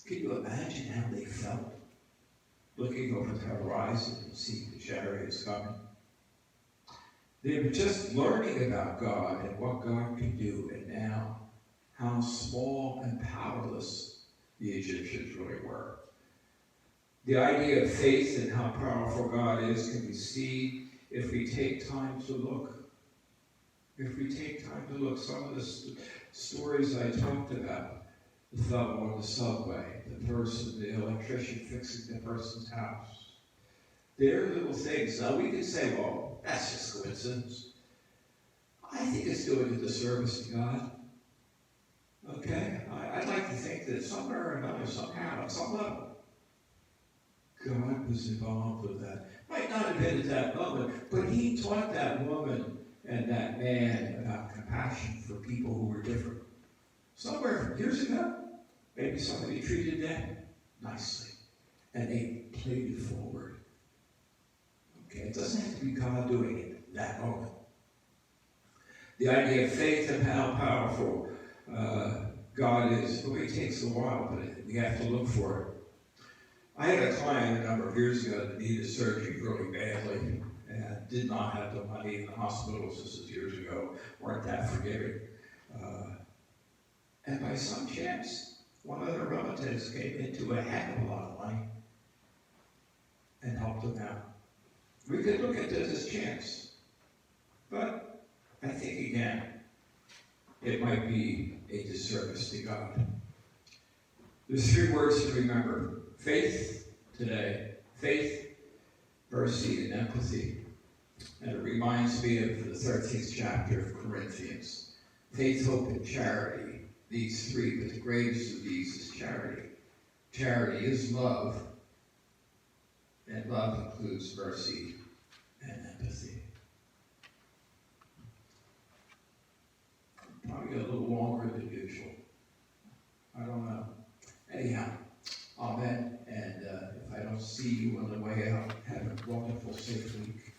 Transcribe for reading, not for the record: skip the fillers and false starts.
Can you imagine how they felt looking over the horizon and seeing the chariots coming? They were just learning about God and what God could do, and now how small and powerless the Egyptians really were. The idea of faith and how powerful God is can be seen if we take time to look. If we take time to look, some of the stories I talked about, the fellow on the subway, the person, the electrician fixing the person's house. They're little things. Now we can say, well, that's just coincidence. I think it's doing a disservice to God. Okay? I'd like to think that somewhere or another, somehow, at some level, God was involved with that. Might not have been at that moment, but he taught that woman and that man about compassion for people who were different. Somewhere years ago, maybe somebody treated them nicely, and they played it forward. Okay, it doesn't have to be God doing it that moment. The idea of faith and how powerful God is, it takes a while, but we have to look for it. I had a client a number of years ago that needed surgery really badly and did not have the money in the hospitals. This is years ago, weren't that forgiving. And by some chance, one of their relatives came into a heck of a lot of money and helped them out. We could look at this as chance, but I think again, it might be a disservice to God. There's three words to remember. Faith today. Faith, mercy, and empathy. And it reminds me of the 13th chapter of Corinthians. Faith, hope, and charity. These three, but the greatest of these is charity. Charity is love, and love includes mercy and empathy. Probably a little longer than usual. I don't know. Anyhow, amen. And if I don't see you on the way out, have a wonderful, safe week.